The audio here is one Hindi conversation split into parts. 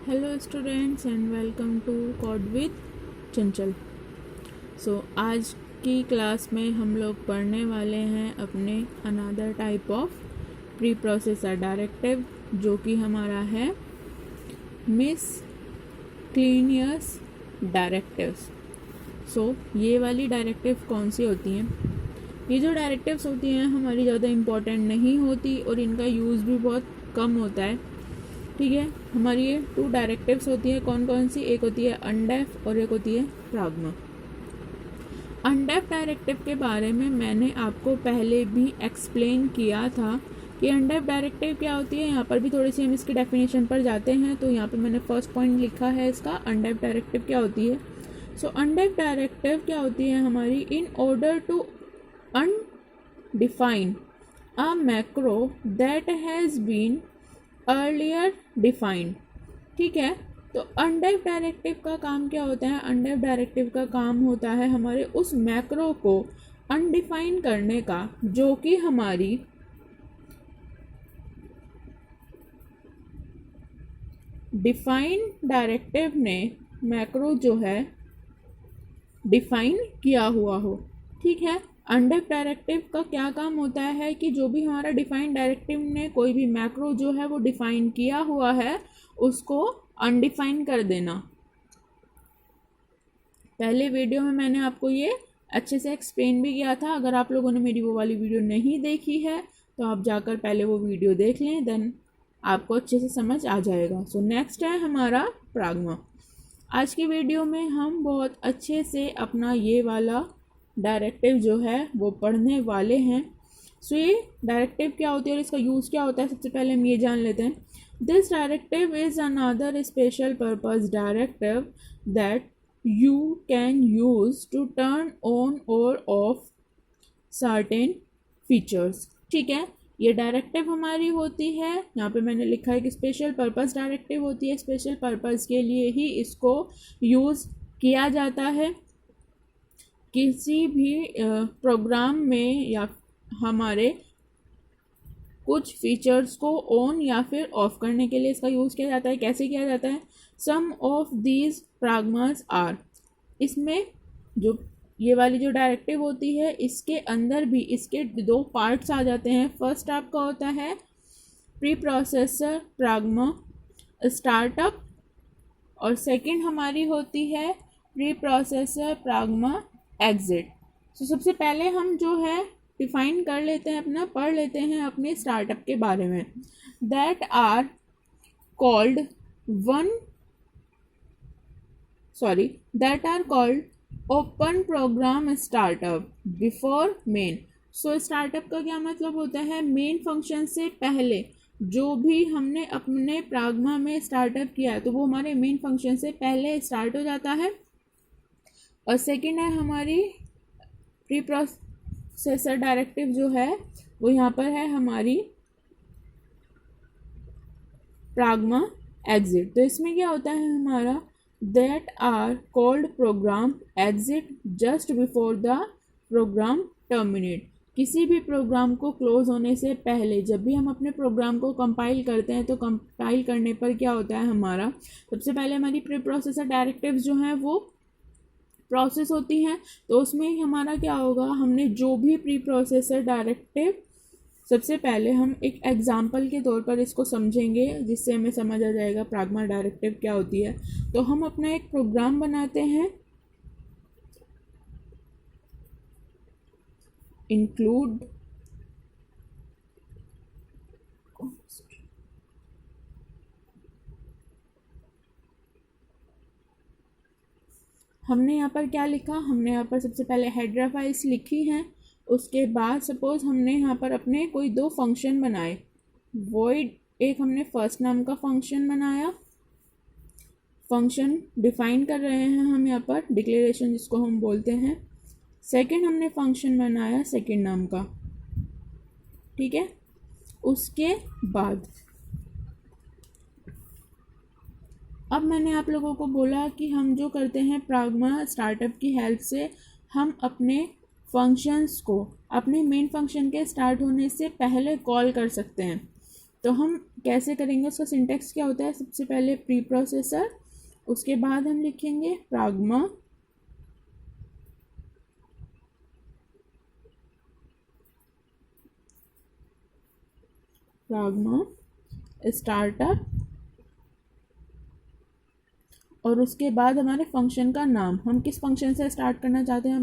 Hello students and welcome to code with Chanchal. आज की क्लास में हम लोग पढ़ने वाले हैं अपने another type of pre processor directive, जो कि हमारा है मिसक्लेनियस डायरेक्टिव्स। ये वाली डायरेक्टिव कौन सी होती हैं? ये जो डायरेक्टिव्स होती हैं हमारी ज़्यादा इम्पोर्टेंट नहीं होती और इनका यूज़ भी बहुत कम होता है। ठीक है, हमारी ये 2 डायरेक्टिव्स होती है। कौन कौन सी? एक होती है अनडेफ और एक होती है प्राग्मा। अनडेफ डायरेक्टिव के बारे में मैंने आपको पहले भी एक्सप्लेन किया था कि अनडेफ डायरेक्टिव क्या होती है। यहाँ पर भी थोड़ी सी हम इसकी डेफिनेशन पर जाते हैं। तो यहाँ पे मैंने फर्स्ट पॉइंट लिखा है इसका, अनडेफ डायरेक्टिव क्या होती है। अनडेफ डायरेक्टिव क्या होती है हमारी? In order to undefine a macro that has been earlier defined. ठीक है, तो अनडेफ डायरेक्टिव का काम क्या होता है? अनडेफ डायरेक्टिव का काम होता है हमारे उस मैक्रो को अनडिफाइन करने का, जो कि हमारी डिफाइन डायरेक्टिव ने मैक्रो जो है डिफाइन किया हुआ हो। ठीक है, अनडेफ डायरेक्टिव का क्या काम होता है कि जो भी हमारा डिफाइन डायरेक्टिव ने कोई भी मैक्रो जो है वो डिफाइन किया हुआ है उसको अनडिफाइन कर देना। पहले वीडियो में मैंने आपको ये अच्छे से एक्सप्लेन भी किया था। अगर आप लोगों ने मेरी वो वाली वीडियो नहीं देखी है तो आप जाकर पहले वो वीडियो देख लें, देन आपको अच्छे से समझ आ जाएगा। नेक्स्ट है हमारा प्राग्मा। आज की वीडियो में हम बहुत अच्छे से अपना ये वाला डायरेक्टिव जो है वो पढ़ने वाले हैं। ये डायरेक्टिव क्या होती है और इसका यूज़ क्या होता है, सबसे पहले हम ये जान लेते हैं। This directive is another special purpose directive that you can use to turn on और ऑफ सर्टेन फीचर्स। ठीक है, ये डायरेक्टिव हमारी होती है, यहाँ पे मैंने लिखा है कि स्पेशल पर्पस डायरेक्टिव होती है। स्पेशल पर्पस के लिए ही इसको यूज़ किया जाता है। किसी भी प्रोग्राम में या हमारे कुछ फीचर्स को ऑन या फिर ऑफ करने के लिए इसका यूज़ किया जाता है। कैसे किया जाता है? सम ऑफ दीज प्राग्मास आर, इसमें जो ये वाली जो डायरेक्टिव होती है इसके अंदर भी इसके 2 पार्ट्स आ जाते हैं। फर्स्ट आपका होता है प्री प्रोसेसर प्राग्मा स्टार्टअप और सेकंड हमारी होती है प्री प्रोसेसर प्राग्मा एग्जिट। सबसे पहले हम जो है डिफाइन कर लेते हैं, अपना पढ़ लेते हैं अपने स्टार्टअप के बारे में। That are called open program startup before main. Startup का क्या मतलब होता है? मेन फंक्शन से पहले जो भी हमने अपने प्राग्मा में स्टार्टअप किया है तो वो हमारे मेन फंक्शन से पहले स्टार्ट हो जाता है। और सेकेंड है हमारी प्री प्रोसेसर डायरेक्टिव जो है वो यहाँ पर है हमारी प्राग्मा एग्जिट। तो इसमें क्या होता है हमारा? That are called program exit just before the program terminate. किसी भी प्रोग्राम को क्लोज होने से पहले जब भी हम अपने प्रोग्राम को कंपाइल करते हैं तो कंपाइल करने पर क्या होता है हमारा? सबसे पहले हमारी प्री प्रोसेसर डायरेक्टिव्स जो हैं वो प्रोसेस होती हैं। तो उसमें हमारा क्या होगा? हमने जो भी प्री प्रोसेसर डायरेक्टिव, सबसे पहले हम एक एग्जांपल के तौर पर इसको समझेंगे जिससे हमें समझ आ जाएगा प्राग्मा डायरेक्टिव क्या होती है। तो हम अपना एक प्रोग्राम बनाते हैं, इंक्लूड हमने यहाँ पर क्या लिखा? हमने यहाँ पर सबसे पहले हेडर फाइल्स लिखी हैं। उसके बाद सपोज़ हमने यहाँ पर अपने कोई 2 फंक्शन बनाए। वॉइड एक हमने फर्स्ट नाम का फंक्शन बनाया, फंक्शन डिफाइन कर रहे हैं हम यहाँ पर, डिक्लेरेशन जिसको हम बोलते हैं। सेकंड हमने फंक्शन बनाया सेकंड नाम का। ठीक है, उसके बाद अब मैंने आप लोगों को बोला कि हम जो करते हैं प्राग्मा स्टार्टअप की हेल्प से हम अपने फंक्शंस को अपने मेन फंक्शन के स्टार्ट होने से पहले कॉल कर सकते हैं। तो हम कैसे करेंगे, उसका सिंटेक्स क्या होता है, सबसे पहले प्री प्रोसेसर, उसके बाद हम लिखेंगे प्राग्मा स्टार्टअप, और उसके बाद हमारे फंक्शन का नाम, हम किस फंक्शन से स्टार्ट करना चाहते हैं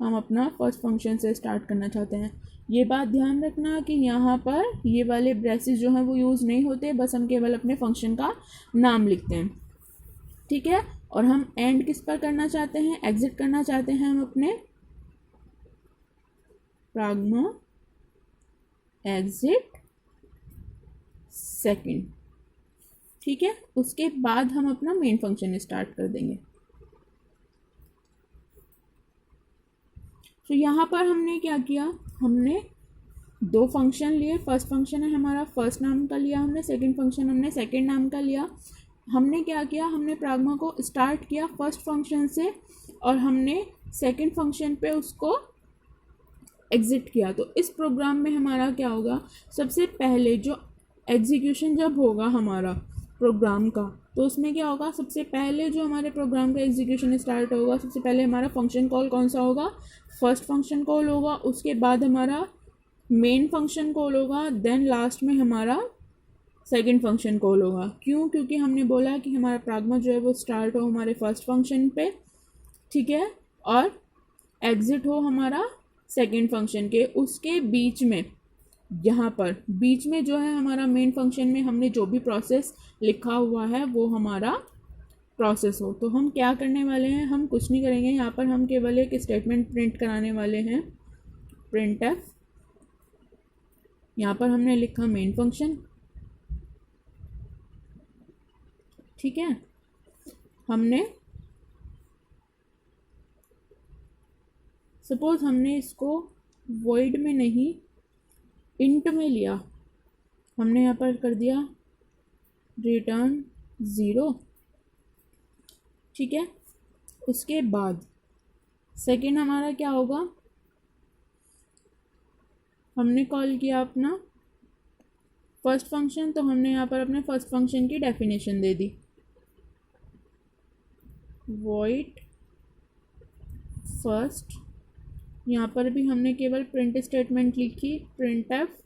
हम अपना फर्स्ट फंक्शन से स्टार्ट करना चाहते हैं। ये बात ध्यान रखना कि यहाँ पर ये वाले ब्रेसेस जो हैं वो यूज़ नहीं होते, बस हम केवल अपने फंक्शन का नाम लिखते हैं, ठीक है। और हम एंड किस पर करना चाहते हैं, एग्जिट करना चाहते हैं हम अपने प्राग्मा एग्जिट सेकंड, ठीक है। उसके बाद हम अपना मेन फंक्शन स्टार्ट कर देंगे। तो यहाँ पर हमने क्या किया, हमने दो फंक्शन लिए, फर्स्ट फंक्शन है हमारा फर्स्ट नाम का लिया हमने, सेकंड फंक्शन हमने सेकंड नाम का लिया। हमने क्या किया, हमने प्राग्मा को स्टार्ट किया फर्स्ट फंक्शन से और हमने सेकंड फंक्शन पे उसको एग्जिट किया। तो इस प्रोग्राम में हमारा क्या होगा, सबसे पहले जो एग्जीक्यूशन जब होगा हमारा प्रोग्राम का, तो उसमें क्या होगा, सबसे पहले जो हमारे प्रोग्राम का एग्जीक्यूशन स्टार्ट होगा, सबसे पहले हमारा फंक्शन कॉल कौन सा होगा, फर्स्ट फंक्शन कॉल होगा, उसके बाद हमारा मेन फंक्शन कॉल होगा, देन लास्ट में हमारा सेकंड फंक्शन कॉल होगा। क्यों, क्योंकि हमने बोला कि हमारा प्राग्मा जो है वो स्टार्ट हो हमारे फर्स्ट फंक्शन पे, ठीक है, और एग्जिट हो हमारा सेकंड फंक्शन के। उसके बीच में, यहाँ पर बीच में जो है हमारा मेन फंक्शन में हमने जो भी प्रोसेस लिखा हुआ है वो हमारा प्रोसेस हो। तो हम क्या करने वाले हैं, हम कुछ नहीं करेंगे, यहाँ पर हम केवल एक स्टेटमेंट प्रिंट कराने वाले हैं, प्रिंट एफ। यहाँ पर हमने लिखा मेन फंक्शन, ठीक है। हमने सपोज हमने इसको वॉइड में नहीं इंट में लिया, हमने यहाँ पर कर दिया रिटर्न 0, ठीक है। उसके बाद सेकेंड हमारा क्या होगा, हमने कॉल किया अपना फर्स्ट फंक्शन, तो हमने यहाँ पर अपने फर्स्ट फंक्शन की डेफिनेशन दे दी, वॉइड फर्स्ट। यहाँ पर भी हमने केवल प्रिंट स्टेटमेंट लिखी, print F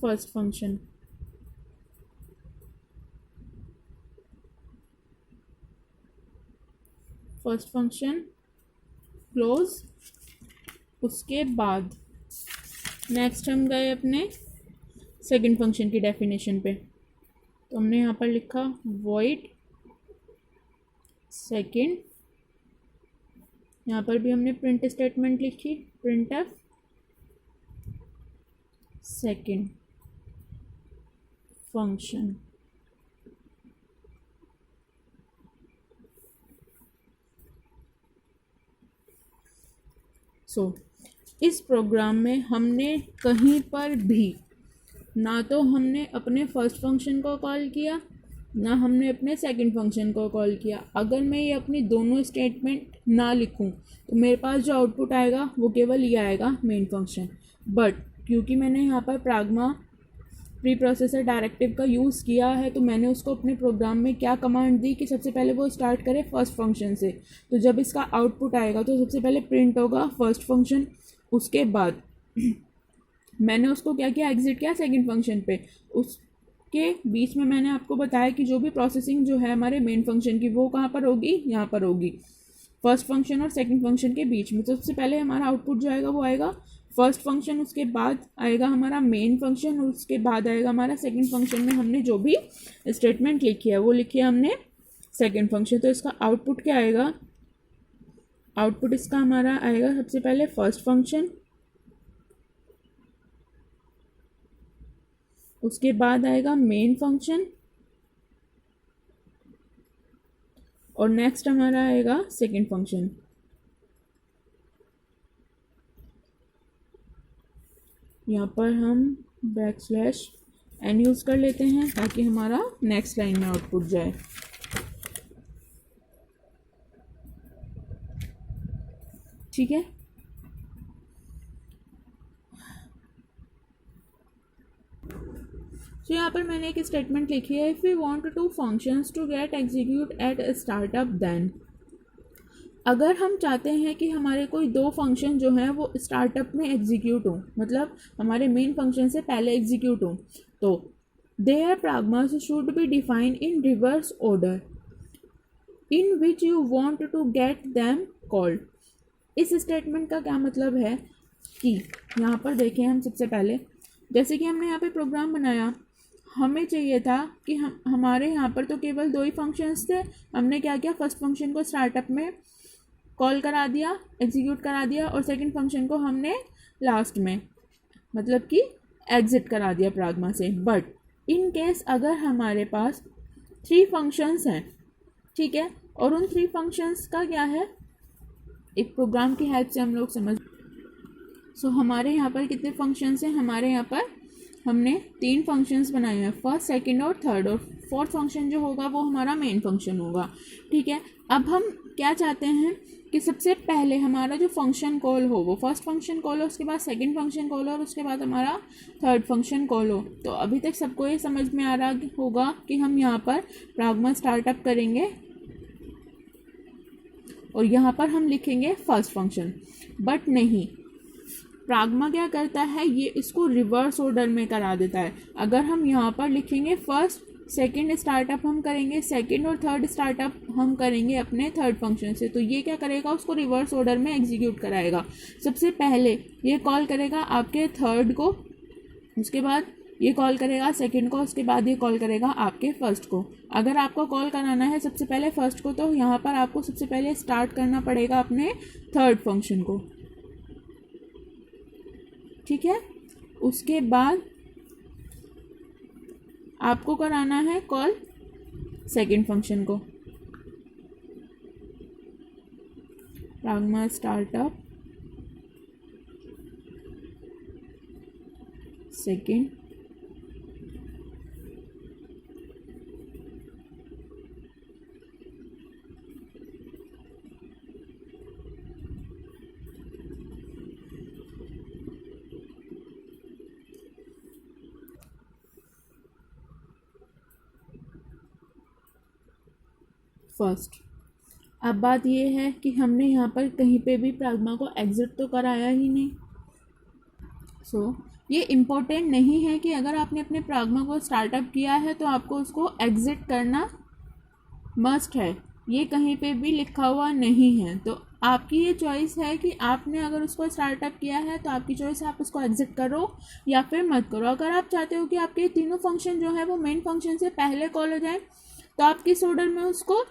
first function, first function close. उसके बाद नेक्स्ट हम गए अपने सेकंड फंक्शन की डेफिनेशन पे, तो हमने यहाँ पर लिखा वॉइड सेकंड, यहाँ पर भी हमने प्रिंट स्टेटमेंट लिखी, प्रिंट एफ सेकंड फंक्शन। सो इस प्रोग्राम में हमने कहीं पर भी ना तो हमने अपने फर्स्ट फंक्शन को कॉल किया, ना हमने अपने सेकंड फंक्शन को कॉल किया। अगर मैं ये अपनी दोनों स्टेटमेंट ना लिखूं तो मेरे पास जो आउटपुट आएगा वो केवल ये आएगा, मेन फंक्शन। बट क्योंकि मैंने यहाँ पर प्राग्मा प्री प्रोसेसर डायरेक्टिव का यूज़ किया है, तो मैंने उसको अपने प्रोग्राम में क्या कमांड दी कि सबसे पहले वो स्टार्ट करे फर्स्ट फंक्शन से। तो जब इसका आउटपुट आएगा तो सबसे पहले प्रिंट होगा फर्स्ट फंक्शन, उसके बाद मैंने उसको क्या किया, एग्जिट किया सेकंड फंक्शन पे। उसके बीच में मैंने आपको बताया कि जो भी प्रोसेसिंग जो है हमारे मेन फंक्शन की वो कहाँ पर होगी, यहाँ पर होगी, फर्स्ट फंक्शन और सेकंड फंक्शन के बीच में। तो सबसे पहले हमारा आउटपुट जो आएगा वो आएगा फर्स्ट फंक्शन, उसके बाद आएगा हमारा मेन फंक्शन, और उसके बाद आएगा हमारा सेकंड फंक्शन में हमने जो भी स्टेटमेंट लिखी है वो लिखी है हमने सेकंड फंक्शन। तो इसका आउटपुट क्या आएगा, आउटपुट इसका हमारा आएगा सबसे पहले फर्स्ट फंक्शन, उसके बाद आएगा मेन फंक्शन, और नेक्स्ट हमारा आएगा सेकंड फंक्शन। यहाँ पर हम \n यूज़ कर लेते हैं ताकि हमारा नेक्स्ट लाइन में आउटपुट जाए, ठीक है। सो यहाँ पर मैंने एक स्टेटमेंट लिखी है, if you want to functions to get execute at startup then, अगर हम चाहते हैं कि हमारे कोई दो फंक्शन जो हैं वो स्टार्टअप में एग्जीक्यूट हो, मतलब हमारे मेन फंक्शन से पहले एग्जीक्यूट हो, तो there pragmas should be defined in reverse order in which you want to get them called. इस स्टेटमेंट का क्या मतलब है कि यहाँ पर देखें हम सबसे पहले, जैसे कि हमने यहाँ पे प्रोग्राम बनाया, हमें चाहिए था कि हमारे यहाँ पर तो केवल दो ही फंक्शंस थे। हमने क्या किया, फर्स्ट फंक्शन को स्टार्टअप में कॉल करा दिया, एग्जीक्यूट करा दिया, और सेकंड फंक्शन को हमने लास्ट में मतलब कि एग्जिट करा दिया प्राग्मा से। बट इन केस अगर हमारे पास 3 फंक्शंस हैं, ठीक है, और उन 3 फंक्शंस का क्या है, एक प्रोग्राम की हेल्प से हम लोग समझ। सो हमारे यहाँ पर कितने फंक्शंस हैं, हमारे यहाँ पर हमने 3 फंक्शंस बनाए हैं, फर्स्ट, सेकंड और थर्ड, और फोर्थ फंक्शन जो होगा वो हमारा मेन फंक्शन होगा, ठीक है। अब हम क्या चाहते हैं कि सबसे पहले हमारा जो फंक्शन कॉल हो वो फर्स्ट फंक्शन कॉल हो, उसके बाद सेकंड फंक्शन कॉल हो, और उसके बाद हमारा थर्ड फंक्शन कॉल हो। तो अभी तक सबको ये समझ में आ रहा होगा कि हम यहाँ पर प्राग्मा स्टार्टअप करेंगे और यहाँ पर हम लिखेंगे फर्स्ट फंक्शन। बट नहीं, प्राग्मा क्या करता है, ये इसको रिवर्स ऑर्डर में करा देता है। अगर हम यहाँ पर लिखेंगे फर्स्ट, सेकंड स्टार्टअप हम करेंगे, सेकंड और थर्ड स्टार्टअप हम करेंगे अपने थर्ड फंक्शन से, तो ये क्या करेगा, उसको रिवर्स ऑर्डर में एग्जीक्यूट कराएगा। सबसे पहले ये कॉल करेगा आपके थर्ड को, उसके बाद ये कॉल करेगा सेकंड को, उसके बाद ये कॉल करेगा आपके फर्स्ट को। अगर आपको कॉल कराना है सबसे पहले फर्स्ट को, तो यहाँ पर आपको सबसे पहले स्टार्ट करना पड़ेगा अपने थर्ड फंक्शन को, ठीक है। उसके बाद आपको कराना है कॉल सेकंड फंक्शन को, प्राग्मा स्टार्टअप सेकंड, फर्स्ट। अब बात ये है कि हमने यहाँ पर कहीं पे भी प्राग्मा को एग्जिट तो कराया ही नहीं। सो ये इम्पोर्टेंट नहीं है कि अगर आपने अपने प्राग्मा को स्टार्टअप किया है तो आपको उसको एग्जिट करना मस्ट है, ये कहीं पे भी लिखा हुआ नहीं है। तो आपकी ये चॉइस है कि आपने अगर उसको स्टार्टअप किया है तो आपकी चॉइस है, आप उसको एग्जिट करो या फिर मत करो। अगर आप चाहते हो कि आपके तीनों फंक्शन जो है वो मेन फंक्शन से पहले कॉल हो जाए, तो आप किस ऑर्डर में उसको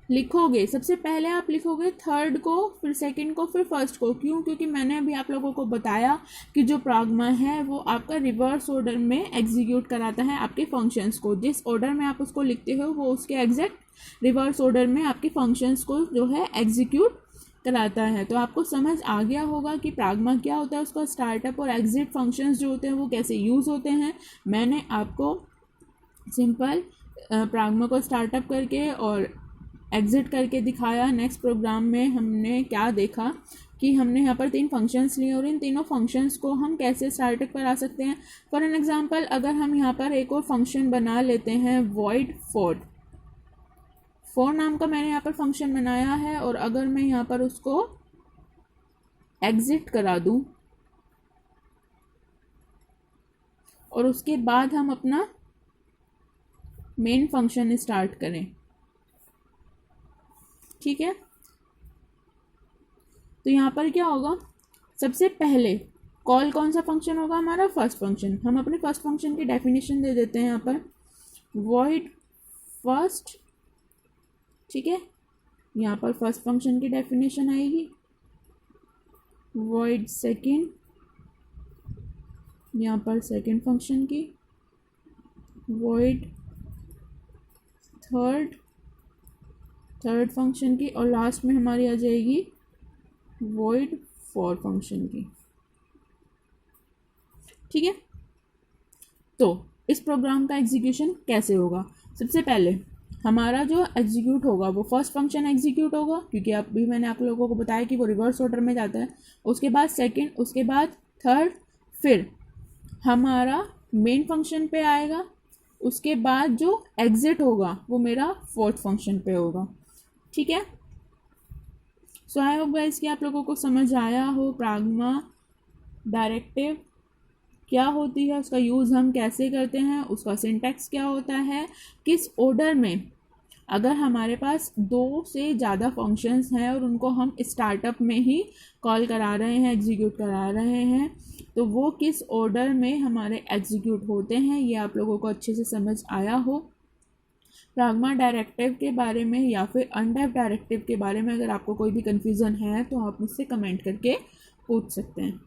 लिखोगे, सबसे पहले आप लिखोगे थर्ड को, फिर सेकंड को, फिर फर्स्ट को। क्यों? क्योंकि मैंने अभी आप लोगों को बताया कि जो प्राग्मा है वो आपका रिवर्स ऑर्डर में एग्जीक्यूट कराता है आपके फंक्शंस को। जिस ऑर्डर में आप उसको लिखते हो वो उसके एग्जैक्ट रिवर्स ऑर्डर में आपके फंक्शंस को जो है एग्जीक्यूट कराता है। तो आपको समझ आ गया होगा कि प्राग्मा क्या होता है, उसका स्टार्टअप और एग्जिट फंक्शंस जो होते हैं वो कैसे यूज़ होते हैं। मैंने आपको सिंपल प्राग्मा को स्टार्टअप करके और एग्जिट करके दिखाया। नेक्स्ट प्रोग्राम में हमने क्या देखा कि हमने यहाँ पर 3 फंक्शंस लिए और इन तीनों फंक्शंस को हम कैसे स्टार्टअप करा सकते हैं। फॉर एन एग्जांपल, अगर हम यहाँ पर एक और फंक्शन बना लेते हैं वॉइड फॉर नाम का मैंने यहाँ पर फंक्शन बनाया है, और अगर मैं यहाँ पर उसको एग्जिट करा दूँ और उसके बाद हम अपना मेन फंक्शन स्टार्ट करें, ठीक है, तो यहाँ पर क्या होगा, सबसे पहले कॉल कौन सा फंक्शन होगा, हमारा फर्स्ट फंक्शन। हम अपने फर्स्ट फंक्शन की डेफिनेशन दे देते हैं यहाँ पर वॉइड फर्स्ट, ठीक है। यहाँ पर फर्स्ट फंक्शन की डेफिनेशन आएगी, वॉइड सेकंड, यहाँ पर सेकंड फंक्शन की, वॉइड थर्ड फंक्शन की, और लास्ट में हमारी आ जाएगी वॉइड फॉर फंक्शन की, ठीक है। तो इस प्रोग्राम का एग्जीक्यूशन कैसे होगा, सबसे पहले हमारा जो एग्जीक्यूट होगा वो फर्स्ट फंक्शन एग्जीक्यूट होगा, क्योंकि अभी मैंने आप लोगों को बताया कि वो रिवर्स ऑर्डर में जाता है। उसके बाद सेकंड, उसके बाद थर्ड, फिर हमारा मेन फंक्शन पे आएगा, उसके बाद जो एग्जिट होगा वो मेरा फोर्थ फंक्शन पे होगा। ठीक है, सो आई होप गाइस कि आप लोगों को समझ आया हो प्राग्मा डायरेक्टिव क्या होती है, उसका यूज़ हम कैसे करते हैं, उसका सिंटैक्स क्या होता है, किस ऑर्डर में, अगर हमारे पास दो से ज़्यादा फंक्शंस हैं और उनको हम स्टार्टअप में ही कॉल करा रहे हैं, एग्जीक्यूट करा रहे हैं, तो वो किस ऑर्डर में हमारे एग्जीक्यूट होते हैं, ये आप लोगों को अच्छे से समझ आया हो। प्राग्मा डायरेक्टिव के बारे में या फिर अनडेफ डायरेक्टिव के बारे में अगर आपको कोई भी कन्फ्यूज़न है तो आप मुझसे कमेंट करके पूछ सकते हैं।